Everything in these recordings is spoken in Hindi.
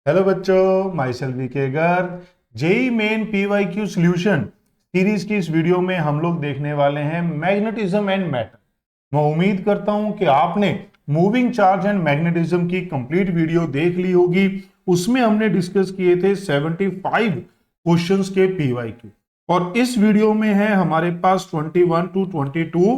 हेलो बच्चों, myself V K Garg. JEE main PYQ solution series की इस वीडियो में हम लोग देखने वाले हैं मैग्नेटिज्म एंड मैटर। मैं उम्मीद करता हूं कि आपने मूविंग चार्ज एंड मैग्नेटिज्म की कंप्लीट वीडियो देख ली होगी। उसमें हमने डिस्कस किए थे 75 क्वेश्चंस के पीवाईक्यू, और इस वीडियो में है हमारे पास 21 टू 22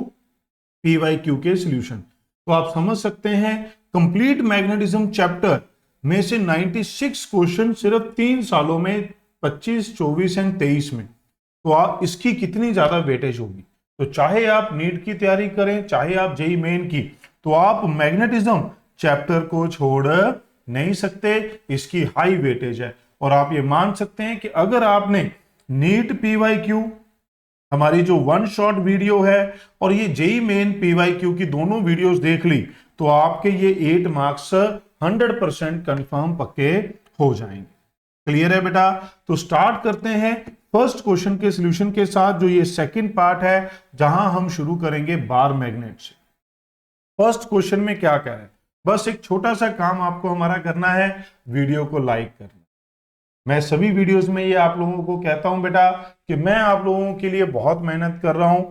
पीवाईक्यू के सॉल्यूशन। तो आप समझ सकते हैं कंप्लीट मैग्नेटिज्म चैप्टर में से 96 क्वेश्चन सिर्फ 3 सालों में, 25, 24 एंड 23 में। तो आप इसकी कितनी ज्यादा वेटेज होगी। तो चाहे आप नीट की तैयारी करें, चाहे आप जेई मेन की, तो आप मैग्नेटिज्म चैप्टर को छोड़ नहीं सकते। इसकी हाई वेटेज है, और आप ये मान सकते हैं कि अगर आपने नीट पीवाईक्यू हमारी जो वन शॉट वीडियो है और ये जेई मेन पीवाईक्यू की दोनों वीडियोस देख ली, तो आपके ये 8 मार्क्स 100% कंफर्म पक्के हो जाएंगे। क्लियर है बेटा? तो स्टार्ट करते हैं फर्स्ट क्वेश्चन के सॉल्यूशन के साथ, जो ये सेकंड पार्ट है, जहां हम शुरू करेंगे बार मैग्नेट से। फर्स्ट क्वेश्चन में क्या कह रहा है, बस एक छोटा सा काम आपको हमारा करना है, वीडियो को लाइक करना। मैं सभी वीडियोस में ये आप लोगों को कहता हूं बेटा कि मैं आप लोगों के लिए बहुत मेहनत कर रहा हूं।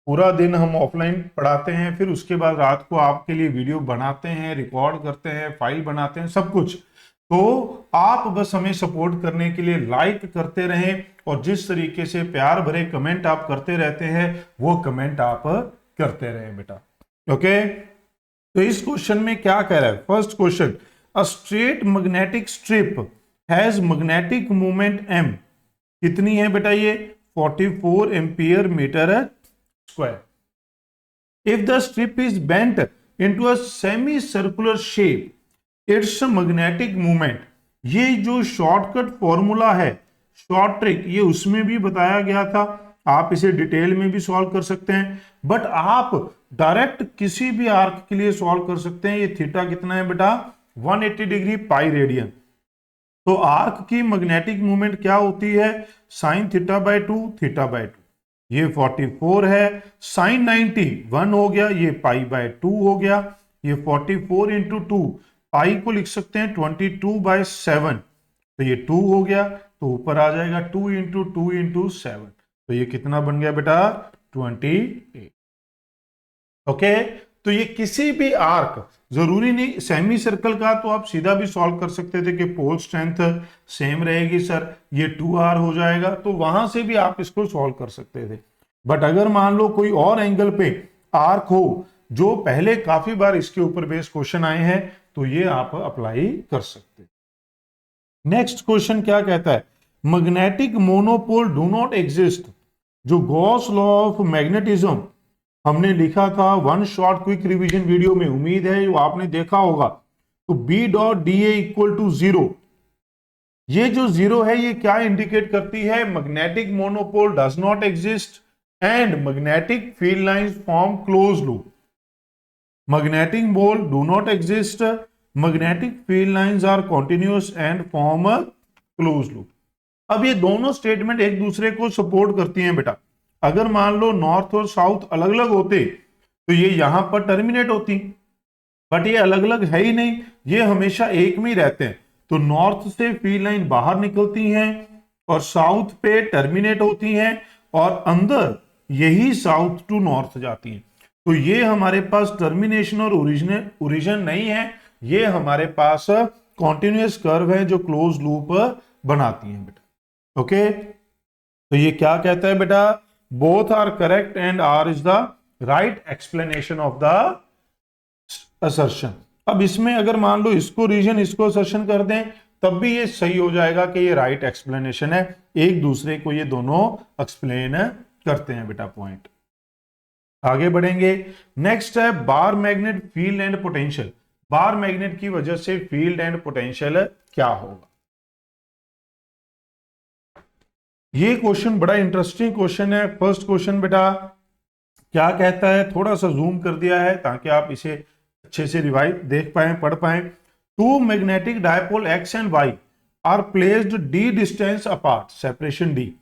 पूरा दिन हम ऑफलाइन पढ़ाते हैं, फिर उसके बाद रात को आपके लिए वीडियो बनाते हैं, रिकॉर्ड करते हैं, फाइल बनाते हैं, सब कुछ। तो आप बस हमें सपोर्ट करने के लिए लाइक करते रहें, और जिस तरीके से प्यार भरे कमेंट आप करते रहते हैं, वो कमेंट आप करते रहें बेटा। ओके, तो इस क्वेश्चन में क्या कह रहा है, first question, a straight magnetic strip has magnetic moment m। कितनी है बेटा ये? 44 ampere metre square. If the strip is bent into a semi circular shape, its magnetic moment. ये जो शॉर्टकट फॉर्मूला है, शॉर्ट ट्रिक, ये उसमें भी बताया गया था। आप इसे डिटेल में भी सॉल्व कर सकते हैं, बट आप डायरेक्ट किसी भी आर्क के लिए सॉल्व कर सकते हैं। ये थीटा कितना है बेटा? 180 डिग्री पाई रेडियन। तो आर्क की मैग्नेटिक मूवमेंट क्या होती है? Sine theta by 2 theta by 2। ये 44 है, साइन 90 1 हो गया, ये पाई बाय 2 हो गया। ये 44 इंटू 2, पाई को लिख सकते हैं 22/7, तो ये 2 हो गया। तो ऊपर आ जाएगा 2 इंटू 2 इंटू 7, तो ये कितना बन गया बेटा? 28। ओके, तो ये किसी भी आर्क, जरूरी नहीं सेमी सर्कल का, तो आप सीधा भी सॉल्व कर सकते थे कि पोल स्ट्रेंथ सेम रहेगी सर, ये 2r हो जाएगा, तो वहां से भी आप इसको सॉल्व कर सकते थे। बट अगर मान लो कोई और एंगल पे आर्क हो, जो पहले काफी बार इसके ऊपर बेस्ड क्वेश्चन आए हैं, तो ये आप अप्लाई कर सकते। नेक्स्ट क्वेश्चन क्या कहता है, magnetic monopole do not exist. जो गॉस लॉ ऑफ मैग्नेटिज्म हमने लिखा था one shot quick revision video में, उम्मीद है वो आपने देखा होगा। तो B dot D A equal to 0। ये जो 0 है, ये क्या इंडिकेट करती है? Magnetic monopole does not exist and magnetic field lines form close loop. Magnetic pole do not exist, magnetic field lines are continuous and form a close loop. अब ये दोनों स्टेटमेंट एक दूसरे को सपोर्ट करती हैं बेटा। अगर मान लो नॉर्थ और साउथ अलग अलग होते, तो ये यहां पर टर्मिनेट होती, बट ये अलग अलग है ही नहीं, ये हमेशा एक में ही रहते हैं। तो नॉर्थ से फील्ड लाइन बाहर निकलती हैं और साउथ पे टर्मिनेट होती हैं, और अंदर यही साउथ टू नॉर्थ जाती हैं। तो ये हमारे पास टर्मिनेशन और ओरिजिन नहीं है, ये हमारे पास कॉन्टिन्यूअस कर्व है जो क्लोज लूप बनाती हैं बेटा। ओके, तो ये क्या कहता है बेटा? Both are correct and R is the right explanation of the assertion. अब इसमें अगर मान लो इसको रीजन, इसको असर्शन कर दें, तब भी ये सही हो जाएगा कि ये राइट एक्सप्लेनेशन है। एक दूसरे को ये दोनों एक्सप्लेन करते हैं बेटा। पॉइंट आगे बढ़ेंगे। नेक्स्ट है bar magnet field and potential. Bar magnet की वजह से फील्ड एंड पोटेंशियल क्या होगा? ये क्वेश्चन बड़ा इंटरेस्टिंग क्वेश्चन है। फर्स्ट क्वेश्चन बेटा क्या कहता है, थोड़ा सा जूम कर दिया है ताकि आप इसे अच्छे से रिवाइज देख पाए, पढ़ पाए। Two magnetic dipole X and Y are placed D distance apart, separation D,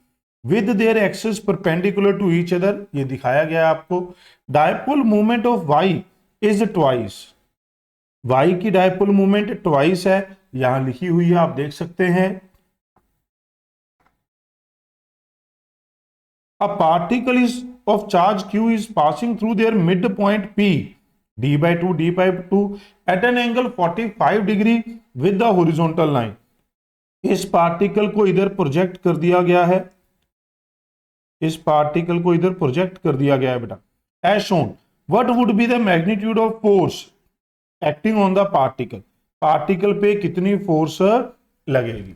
with their axes perpendicular to each other. ये दिखाया गया है आपको। Dipole movement of Y is twice Y की डायपोल मोमेंट ट्वाइस है, यहां लिखी हुई है, आप देख सकते हैं। A particle is of charge q is passing through their midpoint p d by 2 d by 2 at an angle 45 degree with the horizontal line। इस पार्टिकल को इधर प्रोजेक्ट कर दिया गया है, इस पार्टिकल को इधर प्रोजेक्ट कर दिया गया है बेटा। As shown what would be the magnitude of force acting on the particle, particle पे कितनी फोर्स लगेगी।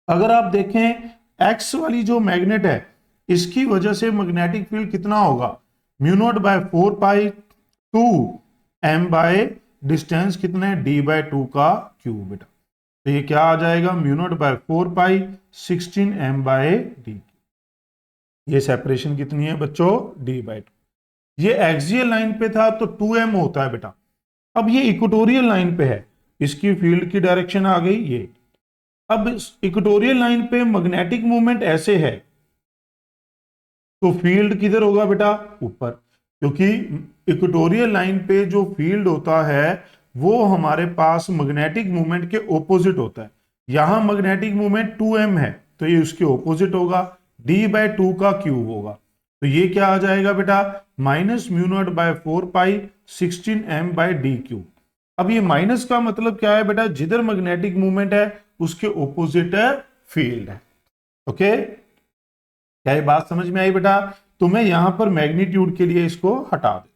अगर आप देखें एक्स वाली जो मैग्नेट है इसकी वजह से मैग्नेटिक फील्ड कितना होगा, mu naught by 4 pi 2 m by distance कितना है d बाय 2 का क्यूब बेटा। तो ये क्या आ जाएगा, mu naught by 4 pi 16 m bye d। ये सेपरेशन कितनी है बच्चों, d बाय 2। ये एक्सियल लाइन पे था तो 2m होता है बेटा। अब ये इक्वेटोरियल लाइन पे है, इसकी फील्ड की डायरेक्शन आ गई ये। अब इक्वेटोरियल लाइन पे मैग्नेटिक मूवमेंट ऐसे है तो फील्ड किधर होगा बेटा, ऊपर, क्योंकि इक्वेटोरियल लाइन पे जो फील्ड होता है वो हमारे पास मैग्नेटिक मूवमेंट के ऑपोजिट होता है। यहां मैग्नेटिक मूवमेंट 2m है तो ये उसके ऑपोजिट होगा, d बाय 2 का क्यूब होगा। तो ये क्या आ जाएगा बेटा, minus mu naught by 4 pi 16 m bye D cube. अब ये माइनस का मतलब क्या है बेटा, जिधर मैग्नेटिक मूवमेंट है उसके ऑपोजिट फील्ड है। ओके, क्या ये बात समझ में आई बेटा। तो मैं यहां पर मैग्नीट्यूड के लिए इसको हटा देता हूं।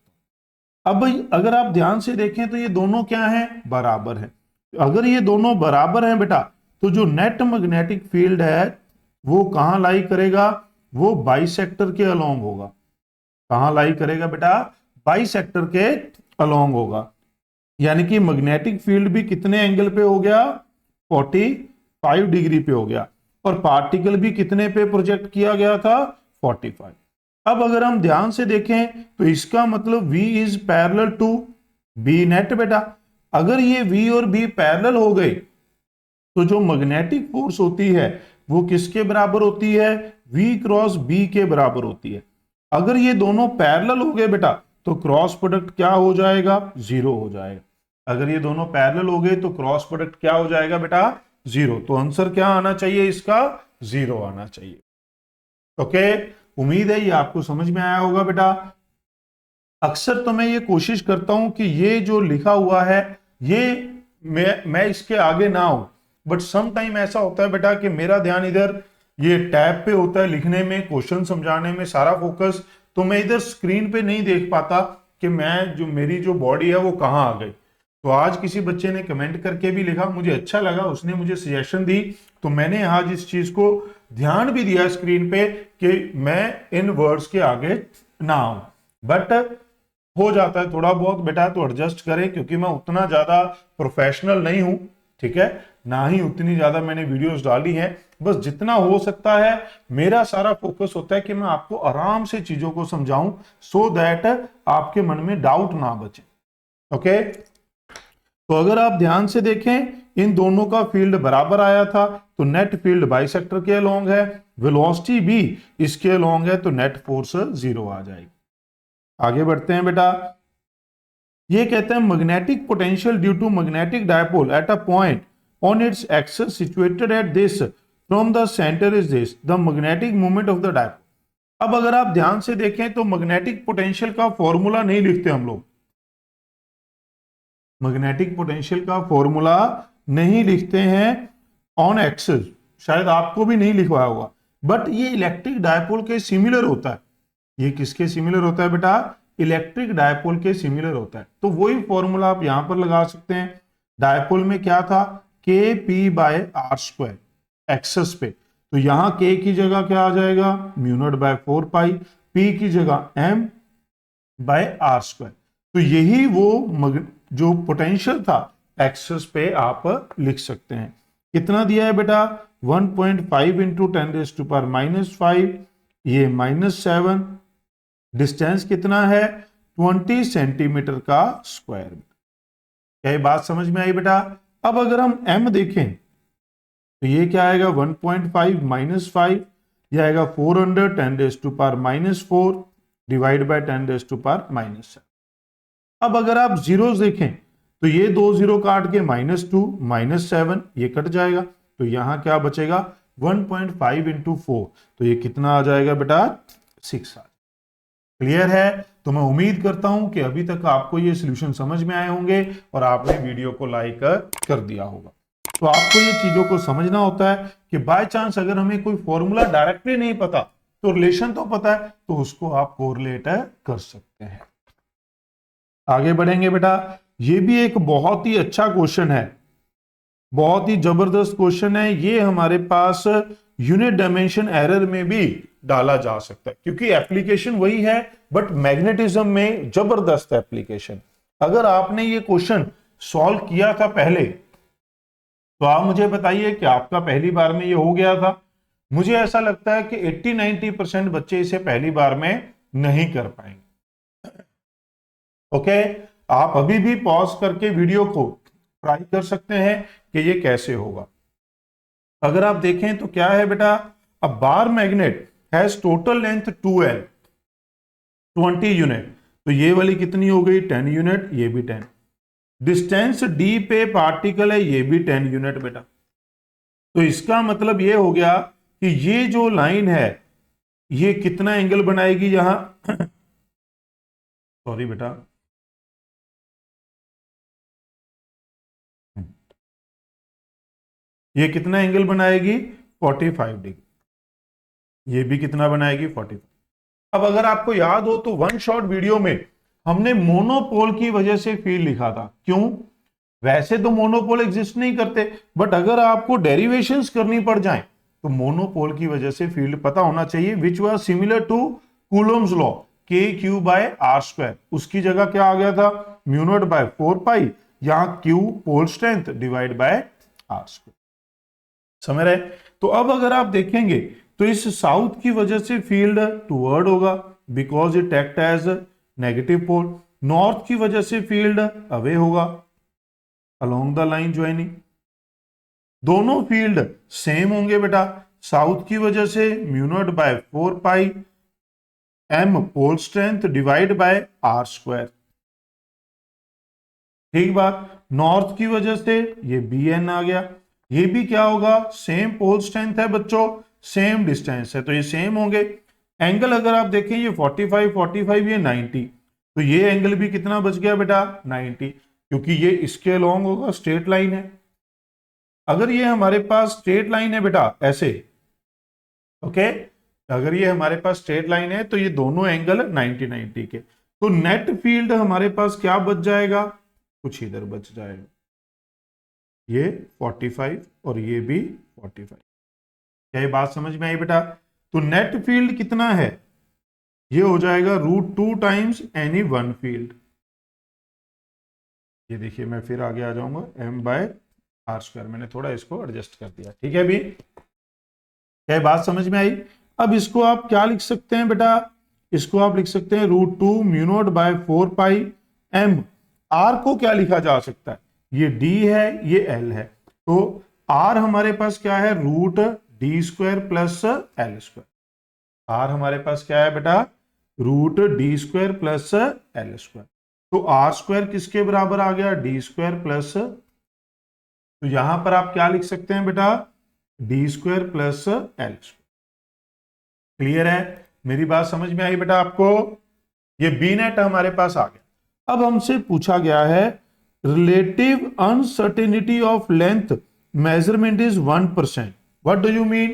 अब अगर आप ध्यान से देखें तो ये दोनों क्या है, बराबर है। अगर ये दोनों बराबर हैं बेटा तो जो नेट मैग्नेटिक फील्ड है वो कहां लाई करेगा, वो बाइसेक्टर के अलोंग होगा। कहां लाई करेगा बेटा, बाइसेक्टर के अलोंग होगा। यानी कि मैग्नेटिक फील्ड भी कितने एंगल पे हो गया, 45 डिग्री पे हो गया, और पार्टिकल भी कितने पे प्रोजेक्ट किया गया था, 45। अब अगर हम ध्यान से देखें तो इसका मतलब V is parallel to B net बेटा। अगर ये V और B पैरेलल हो गए तो जो मैग्नेटिक फोर्स होती है वो किसके बराबर होती है, V क्रॉस B के बराबर होती है। अगर ये दोनों पैरेलल हो गए बेटा तो क्रॉस प्रोडक्ट क्या हो जाएगा, 0 हो जाएगा। अगर ये दोनों पैरेलल हो गए तो क्रॉस प्रोडक्ट क्या हो जाएगा बेटा, 0। तो आंसर क्या आना चाहिए इसका, 0 आना चाहिए। ओके, उम्मीद है ये आपको समझ में आया होगा बेटा। अक्सर तो मैं ये कोशिश करता हूं कि ये जो लिखा हुआ है ये मैं इसके आगे ना हूं, बट सम टाइम ऐसा होता है बेटा कि मेरा ध्यान इधर ये टैब पे होता है, लिखने में, क्वेश्चन समझाने में सारा फोकस, तो मैं इधर स्क्रीन पे नहीं देख पाता कि मैं जो मेरी जो बॉडी है वो कहाँ आ गई। तो आज किसी बच्चे ने कमेंट करके भी लिखा, मुझे अच्छा लगा, उसने मुझे सजेशन दी, तो मैंने आज इस चीज को ध्यान भी दिया स्क्रीन पे कि मैं इन वर्ड्स के आगे ना आऊं। बट हो जाता है थोड़ा बहुत बेटा, तो एडजस्ट करें, क्योंकि मैं उतना ज्यादा प्रोफेशनल नहीं हूं, ठीक है, ना ही उतनी ज्यादा मैंने वीडियोस डाली हैं। बस जितना हो सकता है मेरा सारा फोकस होता है कि मैं आपको आराम से चीजों को समझाऊं, सो दैट आपके मन में डाउट ना बचे। ओके, तो अगर आप ध्यान से देखें इन दोनों का फील्ड बराबर आया था तो नेट फील्ड बाइसेक्टर के अलोंग है, वेलोसिटी भी इसके अलोंग है, तो नेट फोर्स 0 आ जाएगी। आगे बढ़ते हैं बेटा। ये कहते हैं magnetic potential due to magnetic dipole at a point on its axis situated at this from the centre is this the magnetic movement of the dipole. अब अगर आप ध्यान से देखें तो मैग्नेटिक पोटेंशियल का फॉर्मूला नहीं लिखते हम लोग, मैग्नेटिक पोटेंशियल का फॉर्मूला नहीं लिखते हैं ऑन एक्सिस, शायद आपको भी नहीं लिखवाया होगा, बट ये इलेक्ट्रिक डायपोल के सिमिलर होता है। ये किसके सिमिलर होता है बेटा, इलेक्ट्रिक डायपोल के सिमिलर होता है। तो वही फॉर्मूला आप यहां पर लगा सकते हैं। डायपोल में क्या था, K P by R square axis पे, तो यहां के की जगह क्या आ जाएगा, mu naught by 4 pi, P की जगह एम बाय आर स्क्वायर। तो यही वो जो पोटेंशियल था एक्सेस पे आप लिख सकते हैं। कितना दिया है बेटा, 1.5 इंटू 10⁻⁻5, ये -7, डिस्टेंस कितना है, 20 सेंटीमीटर का स्क्वायर। क्या ये बात समझ में आई बेटा। अब अगर हम m देखें तो ये क्या आएगा, 1.5 - 5, ये आएगा 400 10⁻⁻4 डिवाइड बाय 10⁻⁻7। अब अगर आप जीरोस देखें तो ये 2 जीरो काट के -2 -7 ये कट जाएगा, तो यहां क्या बचेगा 1.5 इंटू 4, तो ये कितना आ जाएगा बेटा 6 आ। क्लियर है? तो मैं उम्मीद करता हूं कि अभी तक आपको ये सॉल्यूशन समझ में आए होंगे और आपने वीडियो को लाइक कर दिया होगा। तो आपको ये चीजों को समझना होता है कि बाय चांस अगर हमें कोई फॉर्मूला डायरेक्टली नहीं पता तो रिलेशन तो पता है, तो उसको आप कोरिलेट कर सकते हैं। आगे बढ़ेंगे बेटा, ये भी एक बहुत ही अच्छा क्वेश्चन है, बहुत ही जबरदस्त क्वेश्चन है ये। हमारे पास यूनिट डायमेंशन एरर में भी डाला जा सकता है, क्योंकि एप्लीकेशन वही है बट मैग्नेटिज्म में जबरदस्त एप्लीकेशन। अगर आपने ये क्वेश्चन सॉल्व किया था पहले, तो आप मुझे बताइए कि आपका पहली बार में ये हो गया था। मुझे ऐसा लगता है कि 80-90% बच्चे इसे पहली बार में नहीं कर पाएंगे। ओके, आप अभी भी पॉज करके वीडियो को ट्राई कर सकते हैं कि ये कैसे होगा। अगर आप देखें तो क्या है बेटा, a bar magnet has total length 2L 20 unit, तो ये वाली कितनी हो गई 10 यूनिट, ये भी 10। डिस्टेंस d पे पार्टिकल है, ये भी 10 यूनिट बेटा। तो इसका मतलब ये हो गया कि ये जो लाइन है ये कितना एंगल बनाएगी यहां सॉरी बेटा, ये कितना एंगल बनाएगी 45 डिग्री, ये भी कितना बनाएगी 45। अब अगर आपको याद हो तो वन शॉट वीडियो में हमने मोनोपोल की वजह से फील्ड लिखा था। क्यों? वैसे तो मोनोपोल एग्जिस्ट नहीं करते, बट अगर आपको डेरिवेशंस करनी पड़ जाए तो मोनोपोल की वजह से फील्ड पता होना चाहिए, which was similar to Coulomb's law K/Q/r²। उसकी जगह क्या आ गया था μ0/4π, यहां Q pole strength divide by r²। समझ रहे? तो अब अगर आप देखेंगे तो इस साउथ की वजह से फील्ड टूवर्ड होगा because it act as negative pole. North की वजह से फील्ड अवे होगा अलोंग द लाइन ज्वाइनिंग। दोनों फील्ड सेम होंगे बेटा, साउथ की वजह से μ0/4π m pole strength divide by r²। ठीक बात। नॉर्थ की वजह से ये bn आ गया, ये भी क्या होगा सेम पोल स्ट्रेंथ है बच्चों, सेम डिस्टेंस है, तो ये सेम होंगे। एंगल अगर आप देखें ये 45 45 ये 90, तो ये एंगल भी कितना बच गया बेटा 90, क्योंकि ये इसके अलोंग होगा, स्ट्रेट लाइन है। अगर ये हमारे पास स्ट्रेट लाइन है बेटा ऐसे, ओके, अगर ये हमारे पास स्ट्रेट लाइन है तो ये दोनों एंगल 90 90 के, तो नेट फील्ड हमारे पास क्या बच जाएगा, कुछ इधर बच जाएगा, ये 45 और ये भी 45। क्या ये बात समझ में आई बेटा? तो नेट फील्ड कितना है, ये हो जाएगा √2 टाइम्स एनी वन फील्ड। ये देखिए मैं फिर आगे आ जाऊंगा m/r², मैंने थोड़ा इसको एडजस्ट कर दिया। ठीक है अभी क्या बात समझ में आई? अब इसको आप क्या लिख सकते हैं बेटा, इसको आप लिख सकते हैं √2 μ0/4π m। r को क्या लिखा जा सकता है, ये d है ये l है, तो r हमारे पास क्या है √d² प्लस l²। r हमारे पास क्या है बेटा √d² प्लस l²। तो r² किसके बराबर आ गया d² प्लस, तो यहां पर आप क्या लिख सकते हैं बेटा d² प्लस l²। क्लियर है? मेरी बात समझ में आई बेटा आपको? ये बी नेट हमारे पास आ गया। अब हमसे पूछा गया है relative uncertainty of length measurement is 1%। What do you mean?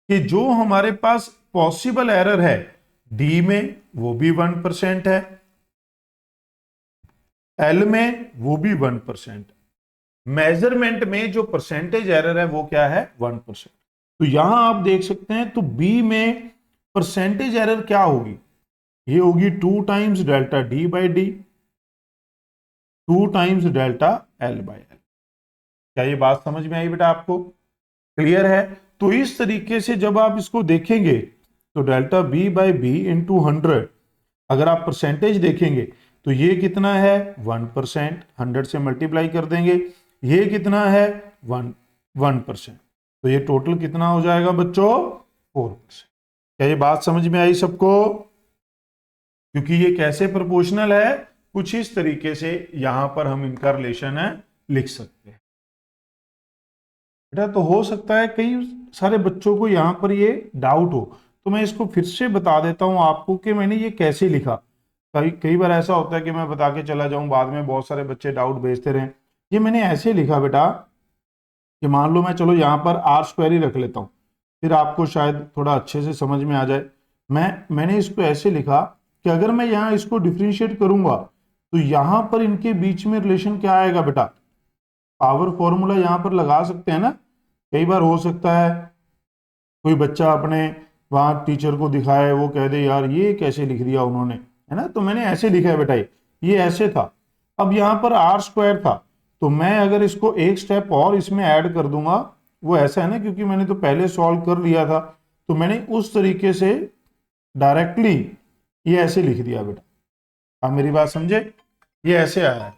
कि जो हमारे पास पॉसिबल एरर है डी में वो भी 1% है, एल में वो भी 1%, मेजरमेंट में जो परसेंटेज एरर है वो क्या है 1%। तो यहां आप देख सकते हैं तो बी में परसेंटेज एरर क्या होगी, ये होगी 2 times delta D by D, 2 times delta L by L. क्या ये बात समझ में आई बेटा आपको? क्लियर है? तो इस तरीके से जब आप इसको देखेंगे तो delta B by B into 100, अगर आप परसेंटेज देखेंगे तो ये कितना है 1%, 100 से मल्टीप्लाई कर देंगे, ये कितना है 1%, तो ये टोटल कितना हो जाएगा बच्चों 4%। क्या ये बात समझ में आई सबको? क्योंकि ये कैसे प्रोपोर्शनल है कुछ इस तरीके से यहां पर हम इनका रिलेशन है लिख सकते हैं बेटा। तो हो सकता है कई सारे बच्चों को यहां पर ये डाउट हो, तो मैं इसको फिर से बता देता हूं आपको कि मैंने ये कैसे लिखा। कई कई बार ऐसा होता है कि मैं बता के चला जाऊं, बाद में बहुत सारे बच्चे डाउट भेजते रहे। ये मैंने ऐसे लिखा बेटा कि मान लो मैं चलो यहाँ पर आर स्क्वायर ही रख लेता हूँ, फिर आपको शायद थोड़ा अच्छे से समझ में आ जाए। मैंने इसको ऐसे लिखा कि अगर मैं यहाँ इसको डिफ्रेंशिएट करूंगा तो यहाँ पर इनके बीच में रिलेशन क्या आएगा बेटा, पावर फॉर्मूला यहाँ पर लगा सकते हैं ना। कई बार हो सकता है कोई बच्चा अपने वहां टीचर को दिखाए, वो कह दे यार ये कैसे लिख दिया उन्होंने, है ना। तो मैंने ऐसे लिखा है बेटा, ये ऐसे था। अब यहाँ पर आर स्क्वायर था, तो मैं अगर इसको एक स्टेप और इसमें ऐड कर दूंगा, वो ऐसा है ना, क्योंकि मैंने तो पहले सॉल्व कर लिया था, तो मैंने उस तरीके से डायरेक्टली ये ऐसे लिख दिया बेटा। आप मेरी बात समझे, ये ऐसे आया है।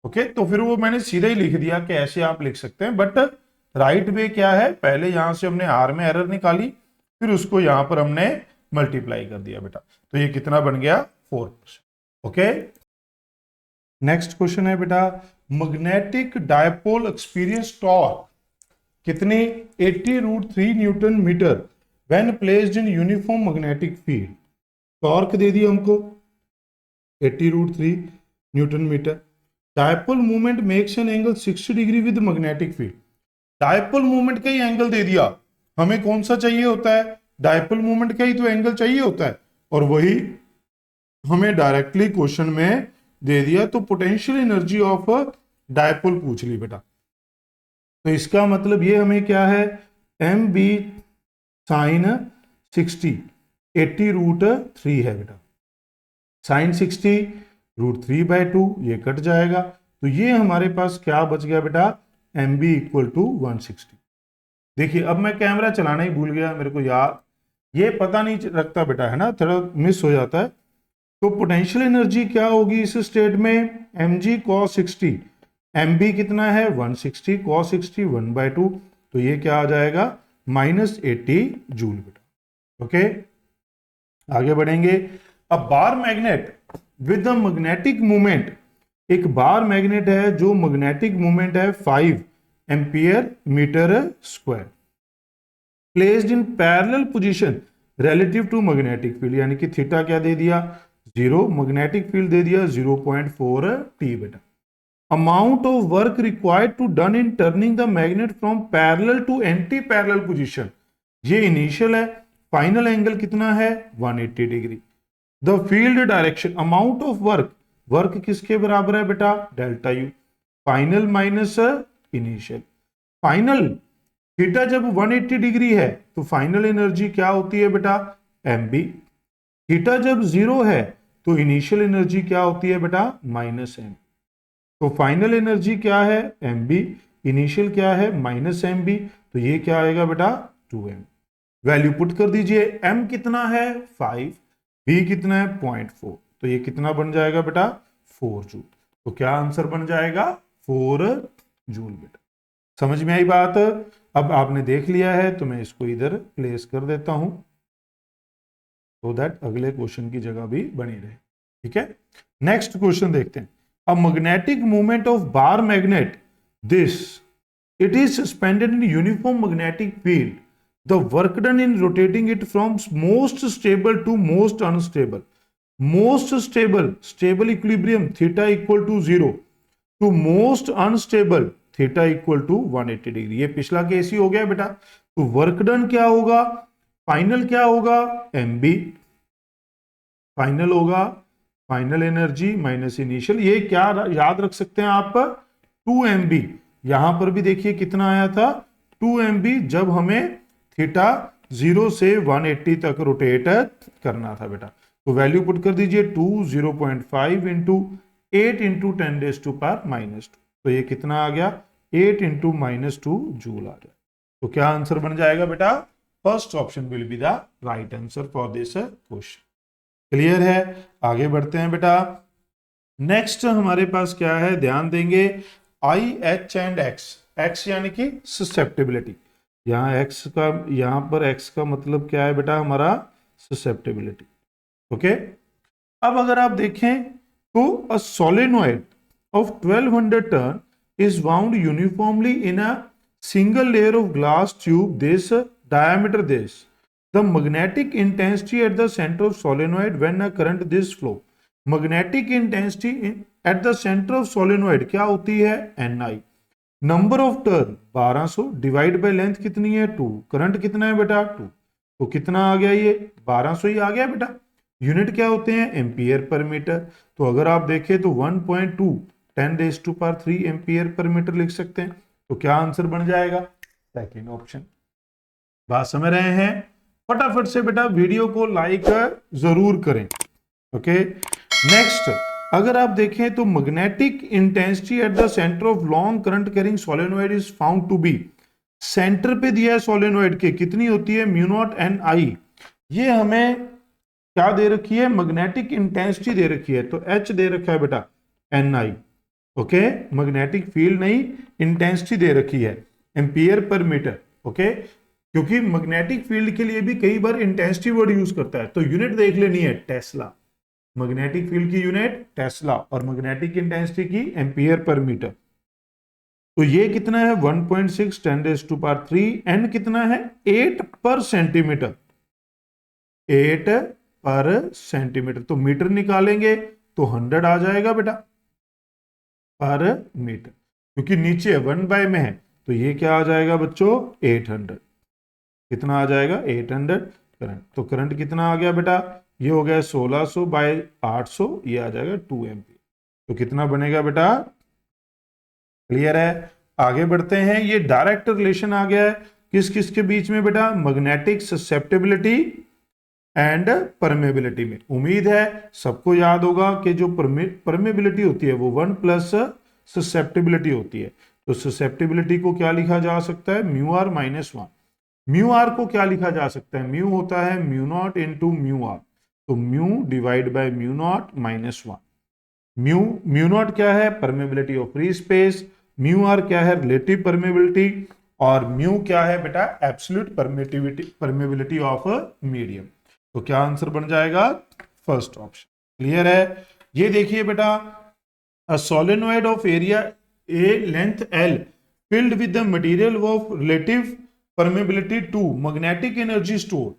ओके, तो फिर वो मैंने सीधा ही लिख दिया कि ऐसे आप लिख सकते हैं। बट राइट वे क्या है, पहले यहां से हमने आर में एरर निकाली, फिर उसको यहां पर हमने मल्टीप्लाई कर दिया बेटा। तो ये कितना बन गया 4%। ओके, नेक्स्ट क्वेश्चन है बेटा, मैग्नेटिक डायपोल एक्सपीरियंस टॉर्क कितनी 80√3 newton metre when placed in uniform magnetic field. Torque दे दी हमको 80√3 newton metre. Dipole movement makes an angle 60 degree with magnetic field. Dipole movement का ही एंगल दे दिया, हमें कौन सा चाहिए होता है, डायपोल मूवमेंट का ही तो एंगल चाहिए होता है, और वही हमें डायरेक्टली क्वेश्चन में दे दिया। तो पोटेंशियल एनर्जी ऑफ डायपोल पूछ ली बेटा। तो इसका मतलब ये हमें क्या है, एम बी साइन 60 80√3 है बेटा। साइन 60√3/2 ये कट जाएगा, तो ये हमारे पास क्या बच गया बेटा, एम बी इक्वल टू 160। देखिए अब मैं कैमरा चलाना ही भूल गया, मेरे को याद ये पता नहीं रखता बेटा, है ना, थोड़ा मिस हो जाता है। तो पोटेंशियल एनर्जी क्या होगी इस स्टेट में, M G cos 60, M B कितना है 160, कॉस 60 1/2, तो ये क्या आ जाएगा -80 जूल बेटा। ओके, आगे बढ़ेंगे। अब bar magnet with the magnetic movement, एक बार मैग्नेट है जो मैग्नेटिक मूवमेंट है 5 ampere metre square, placed in parallel position relative to magnetic field, यानी कि थीटा क्या दे दिया 0, मैग्नेटिक फील्ड दे दिया 0.4 t बेटा। Amount of work required to done in turning the magnet from parallel to anti parallel position, ये इनिशियल है। फाइनल एंगल कितना है 180 degree. The field direction, amount of work, work किसके बराबर है बेटा delta U, final minus initial. Final theta जब 180 डिग्री है तो फाइनल एनर्जी क्या होती है बेटा एम बी। थीटा जब 0 है तो इनिशियल एनर्जी क्या होती है बेटा -m। तो फाइनल एनर्जी क्या है एम बी, इनिशियल क्या है -mb, तो ये क्या आएगा बेटा 2m। वैल्यू पुट कर दीजिए, m कितना है 5, b कितना है 0.4, तो ये कितना बन जाएगा बेटा 4 जूल। तो क्या आंसर बन जाएगा 4 जूल बेटा। समझ में आई बात। अब आपने देख लिया है तो मैं इसको इधर प्लेस कर देता हूं, so दैट अगले क्वेश्चन की जगह भी बनी रहे। ठीक है, नेक्स्ट क्वेश्चन देखते हैं। A magnetic movement of bar magnet, this it is suspended in uniform magnetic field, the work done in rotating it from most stable to most unstable, most stable stable equilibrium theta equal to 0 to most unstable theta equal to 180 degree. ये पिछला केस ही हो गया बेटा। तो वर्क डन क्या होगा, फाइनल क्या होगा एम बी, फाइनल होगा फाइनल एनर्जी माइनस इनिशियल, ये क्या याद रख सकते हैं आप 2mb। यहां पर भी देखिए कितना आया था 2mb, जब हमें थीटा 0 से 180 तक रोटेट करना था बेटा। तो वैल्यू पुट कर दीजिए 2 0.5 इंटू 8 इंटू 10⁻², तो ये कितना आ गया 8 इंटू -2 जूल आ गया। तो क्या आंसर बन जाएगा बेटा, first option will be the right answer for this question. Clear है, आगे बढ़ते हैं बेटा। नेक्स्ट हमारे पास क्या है, ध्यान देंगे I H and x, x यानी कि ससेप्टेबिलिटी, यहाँ एक्स का, यहाँ पर एक्स का मतलब क्या है बेटा हमारा ससेप्टेबिलिटी। ओके, अब अगर आप देखें तो a solenoid of 1200 turn is wound uniformly in a single layer of glass tube this diameter this. The magnetic intensity at the center of solenoid when a current this flow. Magnetic intensity at the center of solenoid क्या होती है? Ni. Number of turn 1200 divide by length कितनी है 2, करंट कितना है बेटा 2, तो कितना आ गया ये 1200 ही आ गया बेटा। यूनिट क्या होते हैं एम्पियर पर मीटर, तो अगर आप देखें तो 1.2 10⁻³ एम्पियर पर मीटर लिख सकते हैं, तो क्या आंसर बन जाएगा सेकंड ऑप्शन। बात समझ रहे हैं? फटाफट से बेटा वीडियो को लाइक जरूर करें। ओके नेक्स्ट, अगर आप देखें तो magnetic intensity at the centre of long current carrying solenoid is found to be, centre पे दिया है सोलेनोइड के कितनी होती है μ0 Ni। ये हमें क्या दे रखी है मैग्नेटिक इंटेंसिटी दे रखी है, तो H दे रखा है बेटा Ni। ओके मैग्नेटिक फील्ड नहीं इंटेंसिटी दे रखी है एम्पियर पर मीटर। ओके क्योंकि मैग्नेटिक फील्ड के लिए भी कई बार इंटेंसिटी वर्ड यूज करता है, तो यूनिट देख लेनी है टेस्ला। मैग्नेटिक फील्ड की यूनिट टेस्ला और मैग्नेटिक इंटेंसिटी की एम्पियर पर मीटर। तो ये कितना है 1.6 10⁻³ एन कितना है 8 पर सेंटीमीटर, 8 पर सेंटीमीटर, तो मीटर निकालेंगे तो 100 आ जाएगा बेटा पर मीटर, क्योंकि नीचे 1 में है तो ये क्या आ जाएगा बच्चों 800, कितना आ जाएगा 800 करंट। तो करंट कितना आ गया बेटा, ये हो गया 1600 बाय 800, ये आ जाएगा 2 एम्पीयर। तो कितना बनेगा बेटा, क्लियर है? आगे बढ़ते हैं। ये डायरेक्ट रिलेशन आ गया है किस किस के बीच में बेटा, मैग्नेटिक ससेप्टेबिलिटी एंड परमेबिलिटी में। उम्मीद है सबको याद होगा कि जो परमेबिलिटी होती है वो 1 प्लस ससेप्टेबिलिटी होती है, तो ससेप्टेबिलिटी को क्या लिखा जा सकता है μr - 1। μr को क्या लिखा जा सकता है, म्यू होता है μ0 इंटू μr, तो mu divide by μ0 - 1। Mu naught क्या है permeability of free space, mu R क्या है रिलेटिव परमेबिलिटी, और म्यू क्या है बेटा एब्सोल्यूट परमेबिलिटी ऑफ मीडियम। तो क्या आंसर बन जाएगा फर्स्ट ऑप्शन। क्लियर है? ये देखिए बेटा, a solenoid of area A length L filled with the material of relative permeability to magnetic energy stored,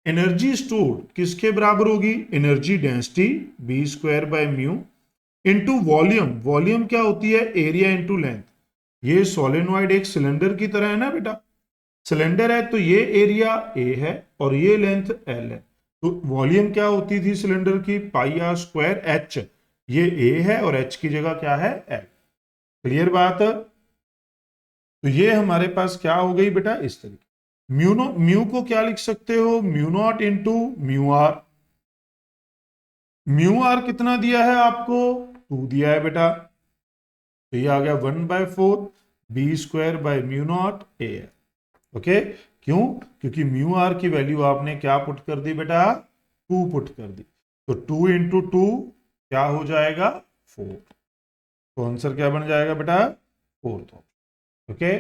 energy stored किसके बराबर होगी, energy density b² μ into volume, volume क्या होती है एरिया इंटू लेंथ। ये सोलेनोइड एक सिलेंडर की तरह है ना बेटा, सिलेंडर है तो ये एरिया a है और ये लेंथ l है, तो वॉल्यूम क्या होती थी सिलेंडर की πr² h, ये a है और h की जगह क्या है l। क्लियर बात? तो ये हमारे पास क्या हो गई बेटा इस तरीके। म्यू को क्या लिख सकते हो μ0 इंटू μr, μr कितना दिया है आपको 2 दिया है बेटा, तो ये आ गया 1/4 b² बाय μ0 a है। ओके क्यों, क्योंकि μr की वैल्यू आपने क्या पुट कर दी बेटा 2 पुट कर दी, तो 2 इंटू 2 क्या हो जाएगा 4, तो आंसर क्या बन जाएगा बेटा 4th। ओके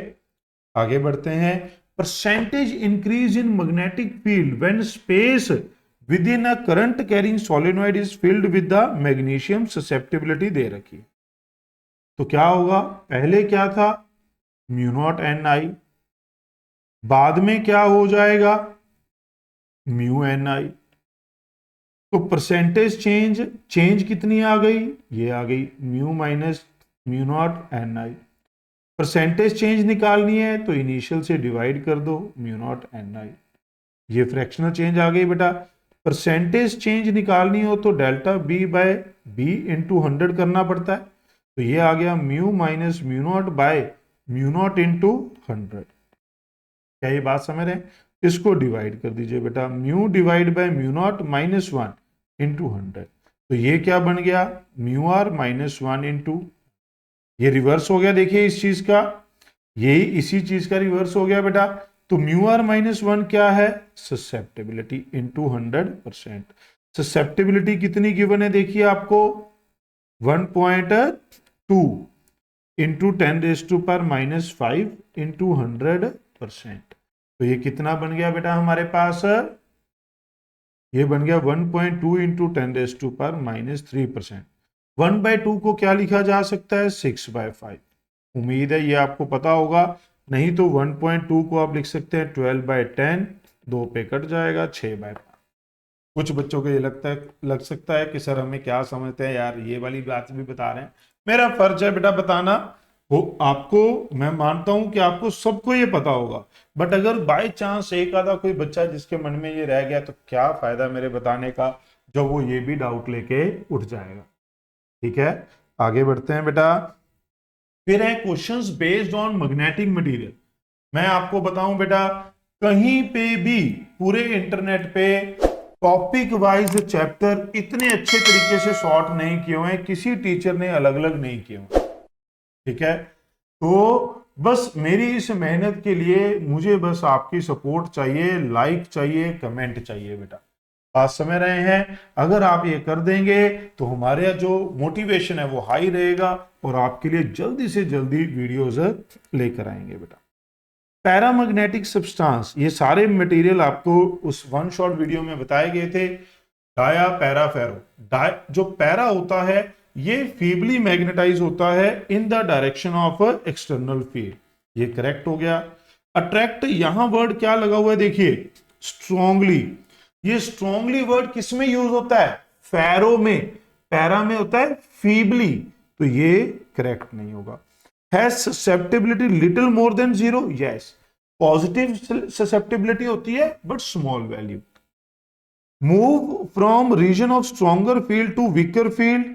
आगे बढ़ते हैं। Percentage increase in magnetic field when space within a current carrying solenoid is filled with the magnesium susceptibility दे रखी है, तो क्या होगा, पहले क्या था μ0 Ni, बाद में क्या हो जाएगा μNi, तो परसेंटेज चेंज कितनी आ गई, ये आ गई μ माइनस μ0 Ni। परसेंटेज चेंज निकालनी है तो इनिशियल से डिवाइड कर दो μ0 Ni, ये फ्रैक्शनल चेंज आ गई बेटा। परसेंटेज चेंज निकालनी हो तो डेल्टा b/b इंटू 100 करना पड़ता है, तो ये आ गया μ माइनस μ0 बाय μ0 इंटू 100। क्या ये बात समझ रहे हैं? इसको डिवाइड कर दीजिए बेटा, μ डिवाइड बाय μ0 - 1 इंटू 100, तो ये क्या बन गया μr - 1 इंटू, ये रिवर्स हो गया, देखिए इस चीज का, यही इसी चीज का रिवर्स हो गया बेटा। तो μr - 1 क्या है ससेप्टेबिलिटी इंटू 100%। ससेप्टेबिलिटी कितनी गिवन है देखिए आपको 1.2 इंटू 10⁻⁻5 इंटू 100%, तो ये कितना बन गया बेटा हमारे पास, ये बन गया 1.2 इंटू 10⁻³ %। 1/2 को क्या लिखा जा सकता है, 6/5। उम्मीद है ये आपको पता होगा, नहीं तो 1.2 को आप लिख सकते हैं 12/10, 2 पे कट जाएगा 6/5। कुछ बच्चों को ये लग सकता है कि सर हमें क्या समझते हैं यार, ये वाली बात भी बता रहे हैं। मेरा फर्ज है बेटा बताना, वो आपको, मैं मानता हूं कि आपको सबको ये पता होगा, बट अगर बाय चांस एक आधा कोई बच्चा जिसके मन में ये रह गया तो क्या फायदा मेरे बताने का, जब वो ये भी डाउट लेके उठ जाएगा। ठीक है, आगे बढ़ते हैं बेटा। फिर है questions based on magnetic material. मैं आपको बताऊं बेटा, कहीं पे भी पूरे इंटरनेट पे टॉपिक वाइज चैप्टर इतने अच्छे तरीके से सॉर्ट नहीं किए हुए हैं, किसी टीचर ने अलग अलग नहीं किए हुए। ठीक है, तो बस मेरी इस मेहनत के लिए मुझे बस आपकी सपोर्ट चाहिए, लाइक चाहिए, कमेंट चाहिए बेटा। बात समझ रहे हैं? अगर आप ये कर देंगे तो हमारे जो मोटिवेशन है वो हाई रहेगा और आपके लिए जल्दी से जल्दी वीडियोस लेकर आएंगे बेटा। पैरामैग्नेटिक सब्सटेंस, ये सारे मटेरियल आपको उस वन शॉट वीडियो में बताए गए थे। डाया, पैरा, फेरो। जो पैरा होता है ये फीबली मैग्नेटाइज होता है in the direction of external field, ये करेक्ट हो गया। अट्रैक्ट, यहां वर्ड क्या लगा हुआ है देखिए, स्ट्रॉन्गली। ये स्ट्रॉन्गली वर्ड किस में यूज होता है, फेरो में। पैरा में होता है फीबली, तो ये करेक्ट नहीं होगा। Has susceptibility little more than 0, yes. Positive susceptibility होती है but small value. Move from region of stronger field to weaker field,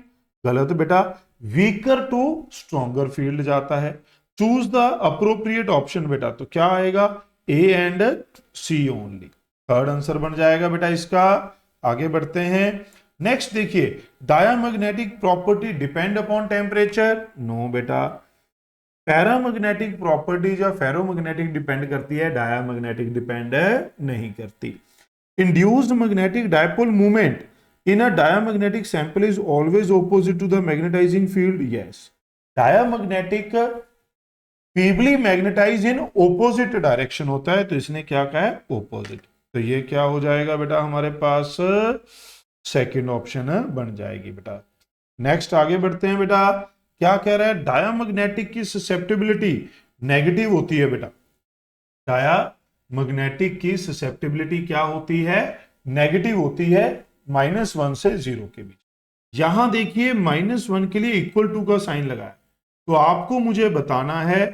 गलत बेटा, वीकर टू स्ट्रॉन्गर फील्ड जाता है। चूज द अप्रोप्रिएट ऑप्शन बेटा, तो क्या आएगा, A and C only. Third answer बन जाएगा बेटा इसका। आगे बढ़ते हैं। नेक्स्ट देखिए, diamagnetic property depend upon temperature, no बेटा। पैरामैग्नेटिक प्रॉपर्टीज या फेरोमैग्नेटिक डिपेंड करती है, डायामैग्नेटिक डिपेंड नहीं करती। Induced magnetic dipole movement in a diamagnetic sample is always opposite to the magnetizing field, yes. Diamagnetic feebly magnetized in opposite direction होता है, तो इसने क्या कहा है, opposite। तो ये क्या हो जाएगा बेटा, हमारे पास सेकंड ऑप्शन बन जाएगी बेटा। नेक्स्ट आगे बढ़ते हैं बेटा, क्या कह रहा है, डायामैग्नेटिक की ससेप्टिबिलिटी नेगेटिव होती है बेटा। डायामैग्नेटिक की ससेप्टिबिलिटी क्या होती है, नेगेटिव होती है, -1 से 0 के बीच। यहां देखिए -1 के लिए इक्वल टू का साइन लगाया, तो आपको मुझे बताना है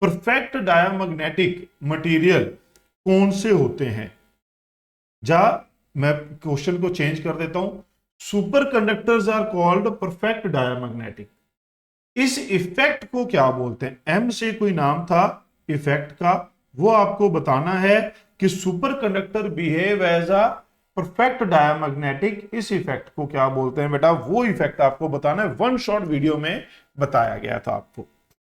परफेक्ट डायामैग्नेटिक मटेरियल कौन से होते हैं। मैं क्वेश्चन को चेंज कर देता हूं, superconductors are called perfect diamagnetic. इस इफेक्ट को क्या बोलते हैं, एम से कोई नाम था इफेक्ट का, वो आपको बताना है कि superconductor behave as a perfect diamagnetic. इस इफेक्ट को क्या बोलते हैं बेटा, वो इफेक्ट आपको बताना है, वन शॉट वीडियो में बताया गया था आपको।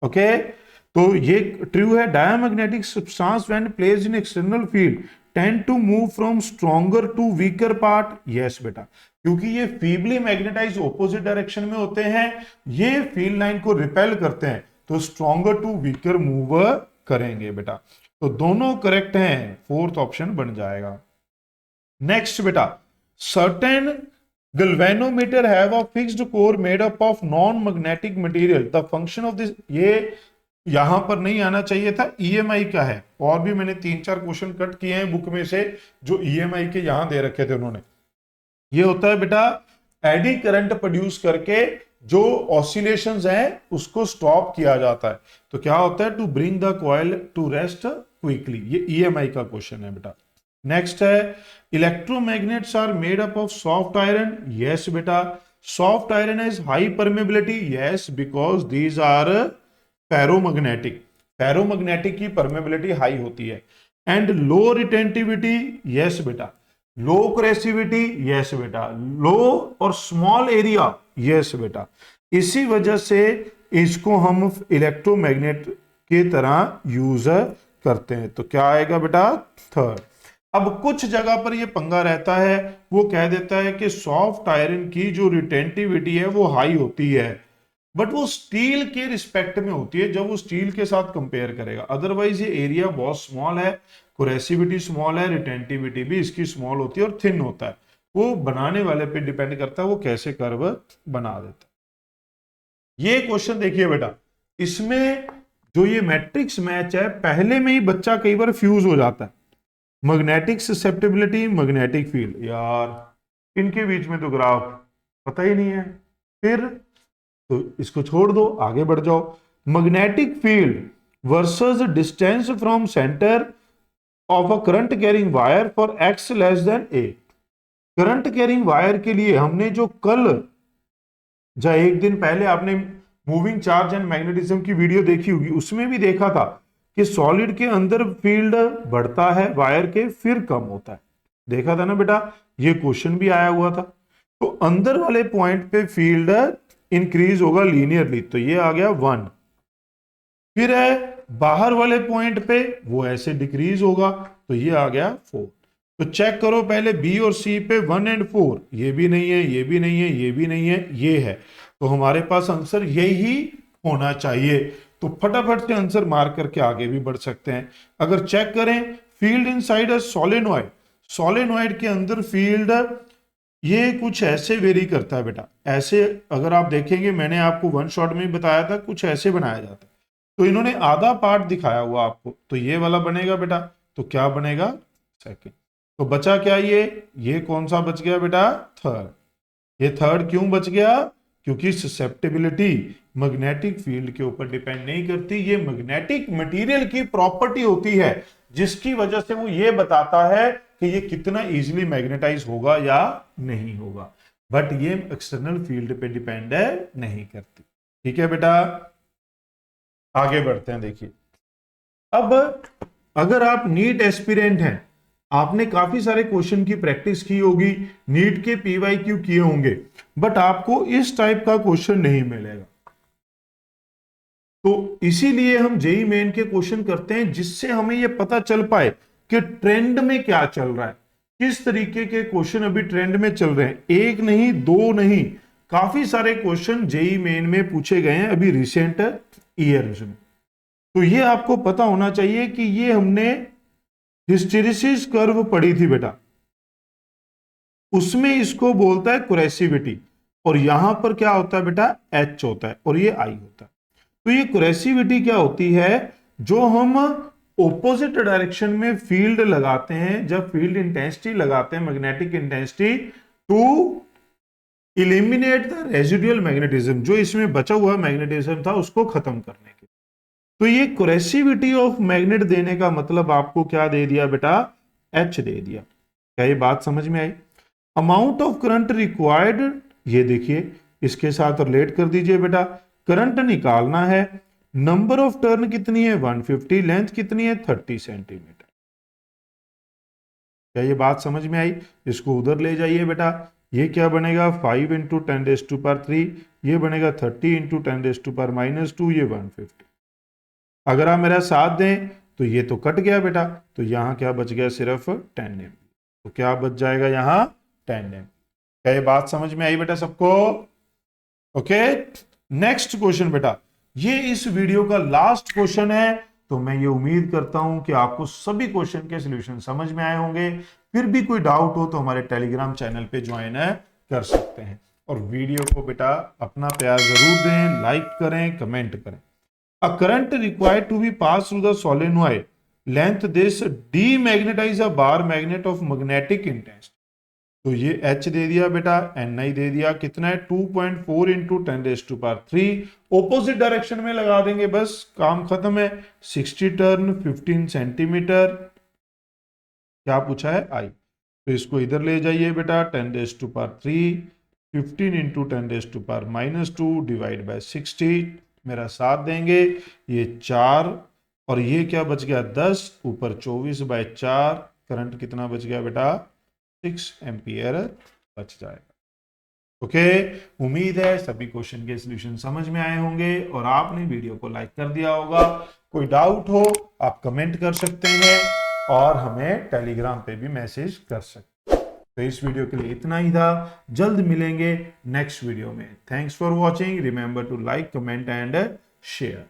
ओके, तो ये ट्रू है, diamagnetic substance when placed in external field tend to move from stronger to weaker part, yes बेटा, क्योंकि ये फीबली मैग्नेटाइज ऑपोजिट डायरेक्शन में होते हैं, ये फील्ड लाइन को रिपेल करते हैं, तो स्ट्रॉन्गर टू वीकर मूव करेंगे बेटा। तो दोनों करेक्ट हैं, फोर्थ ऑप्शन बन जाएगा। नेक्स्ट बेटा, certain galvanometer have a fixed core made up of non magnetic material, the function of this, ये यहां पर नहीं आना चाहिए था, ईएमआई का है, और भी मैंने 3-4 क्वेश्चन कट किए हैं बुक में से जो ईएमआई के यहां दे रखे थे उन्होंने। ये होता है बेटा एडी करंट प्रोड्यूस करके जो ऑसिलेशंस हैं उसको स्टॉप किया जाता है, तो क्या होता है, to bring the coil to rest quickly, ये ईएमआई का क्वेश्चन है बेटा। नेक्स्ट है, electromagnets are made up of soft iron, yes बेटा, soft iron has high permeability, yes, because these are ferromagnetic, ferromagnetic की परमेबिलिटी हाई होती है। एंड लो रिटेंटिविटी, यस बेटा, लो क्रेसिविटी, यस बेटा, लो और स्मॉल एरिया, यस बेटा, इसी वजह से इसको हम इलेक्ट्रोमैग्नेट की तरह यूज करते हैं, तो क्या आएगा बेटा, थर्ड। अब कुछ जगह पर ये पंगा रहता है, वो कह देता है कि सॉफ्ट आयरन की जो रिटेंटिविटी है वो हाई होती है, बट वो स्टील के रिस्पेक्ट में होती है जब वो स्टील के साथ कंपेयर करेगा, अदरवाइज ये एरिया बहुत स्मॉल है, कोरेसिविटी स्मॉल है, रिटेंटिविटी भी इसकी स्मॉल होती है और थिन होता है, वो बनाने वाले पे डिपेंड करता है वो कैसे कर्व बना देता है। ये क्वेश्चन देखिए बेटा, इसमें जो ये मैट्रिक्स मैच है, पहले में ही बच्चा कई बार फ्यूज हो जाता है। मैग्नेटिक ससेप्टेबिलिटी, मैग्नेटिक फील्ड, यार इनके बीच में तो ग्राफ पता ही नहीं है, फिर तो इसको छोड़ दो, आगे बढ़ जाओ। Magnetic field versus distance from centre of a current carrying wire for x less than A. Current carrying wire के लिए हमने जो कल या एक दिन पहले आपने मूविंग चार्ज एंड मैग्नेटिज्म की वीडियो देखी होगी, उसमें भी देखा था कि सॉलिड के अंदर फील्ड बढ़ता है, वायर के फिर कम होता है, देखा था ना बेटा, ये क्वेश्चन भी आया हुआ था। तो अंदर वाले पॉइंट पे फील्ड इंक्रीज होगा लीनियरली, तो ये आ गया 1। फिर है बाहर वाले पॉइंट पे वो ऐसे डिक्रीज होगा, तो ये आ गया 4। तो चेक करो पहले बी और सी पे 1 और 4, ये भी नहीं है, ये भी नहीं है, ये भी नहीं है, ये है, तो हमारे पास आंसर यही होना चाहिए। तो फटाफट से आंसर मार करके आगे भी बढ़ सकते हैं। अगर चेक करें field inside a solenoid, solenoid के अंदर फील्ड ये कुछ ऐसे वेरी करता है बेटा, ऐसे अगर आप देखेंगे, मैंने आपको वन शॉट में ही बताया था, कुछ ऐसे बनाया जाता है। तो इन्होंने आधा पार्ट दिखाया हुआ आपको, तो ये वाला बनेगा बेटा, तो क्या बनेगा, सेकंड। तो बचा क्या, ये कौन सा बच गया बेटा, थर्ड। ये थर्ड क्यों बच गया, क्योंकि ससेप्टेबिलिटी मैग्नेटिक फील्ड के ऊपर डिपेंड नहीं करती, ये मैग्नेटिक मटेरियल की प्रॉपर्टी होती है, जिसकी वजह से वो ये बताता है कि ये कितना इजीली मैग्नेटाइज होगा या नहीं होगा, बट ये एक्सटर्नल फील्ड पे डिपेंड नहीं करती। ठीक है बेटा, आगे बढ़ते हैं। देखिए अब अगर आप नीट एस्पिरेंट हैं, आपने काफी सारे क्वेश्चन की प्रैक्टिस की होगी, नीट के पीवाईक्यू किए होंगे, बट आपको इस टाइप का क्वेश्चन नहीं मिलेगा। तो इसीलिए हम जेई मेन के क्वेश्चन करते हैं, जिससे हमें यह पता चल पाए कि ट्रेंड में क्या चल रहा है, किस तरीके के क्वेश्चन अभी ट्रेंड में चल रहे हैं। एक नहीं, दो नहीं, काफी सारे क्वेश्चन जेई मेन में पूछे गए हैं अभी रिसेंट ईयर्स में। तो ये आपको पता होना चाहिए कि ये हमने हिस्टेरिसिस कर्व पढ़ी थी बेटा, उसमें इसको बोलता है कुरेसिविटी, और यहां पर क्या होता है बेटा, एच होता है और ये आई होता है। तो ये कुरेसिविटी क्या होती है, जो हम ऑपोजिट डायरेक्शन में फील्ड लगाते हैं, जब फील्ड इंटेंसिटी लगाते हैं, magnetic intensity, to eliminate the residual magnetism, जो इसमें बचा हुआ मैग्नेटिज्म था उसको खत्म करने के। तो ये कुरेसिविटी ऑफ मैग्नेट देने का मतलब आपको क्या दे दिया बेटा, एच दे दिया। क्या ये बात समझ में आई। अमाउंट ऑफ करंट रिक्वायर्ड, ये देखिए इसके साथ रिलेट कर दीजिए बेटा, करंट निकालना है, नंबर ऑफ टर्न कितनी है 150, लेंथ कितनी है 30 सेंटीमीटर। क्या ये बात समझ में आई। इसको उधर ले जाइए बेटा, ये क्या बनेगा 5 इंटू 10⁻3, ये बनेगा 30 इंटू 10⁻⁻2, ये 150। अगर आप मेरा साथ दें तो ये तो कट गया बेटा, तो यहां क्या बच गया, सिर्फ 10 एम। तो क्या बच जाएगा यहां 10 एम। क्या ये बात समझ में आई बेटा सबको। ओके, नेक्स्ट क्वेश्चन बेटा, ये इस वीडियो का लास्ट क्वेश्चन है, तो मैं ये उम्मीद करता हूं कि आपको सभी क्वेश्चन के सॉल्यूशन समझ में आए होंगे। फिर भी कोई डाउट हो तो हमारे टेलीग्राम चैनल पे ज्वाइन कर सकते हैं, और वीडियो को बेटा अपना प्यार जरूर दें, लाइक करें, कमेंट करें। A current required to be passed through the solenoid length this demagnetize a bar magnet of magnetic intensity। तो ये H दे दिया बेटा, Ni दे दिया, कितना है 2.4 इंटू 10⁻3, ऑपोजिट डायरेक्शन में लगा देंगे, बस काम खत्म है। 60 टर्न 15 सेंटीमीटर, क्या पूछा है आई। तो इसको इधर ले जाइए बेटा, 10⁻3 15 इंटू 10⁻⁻2 डिवाइड बाय 60, मेरा साथ देंगे, ये 4 और ये क्या बच गया 10, ऊपर 24/4, करंट कितना बच गया बेटा 6 एम्पियर बच जाएगा। ओके, उम्मीद है सभी क्वेश्चन के सॉल्यूशन समझ में आए होंगे और आपने वीडियो को लाइक कर दिया होगा। कोई डाउट हो आप कमेंट कर सकते हैं और हमें टेलीग्राम पे भी मैसेज कर सकते हैं। तो इस वीडियो के लिए इतना ही था, जल्द मिलेंगे नेक्स्ट वीडियो में। Thanks for watching, remember to like, comment and share.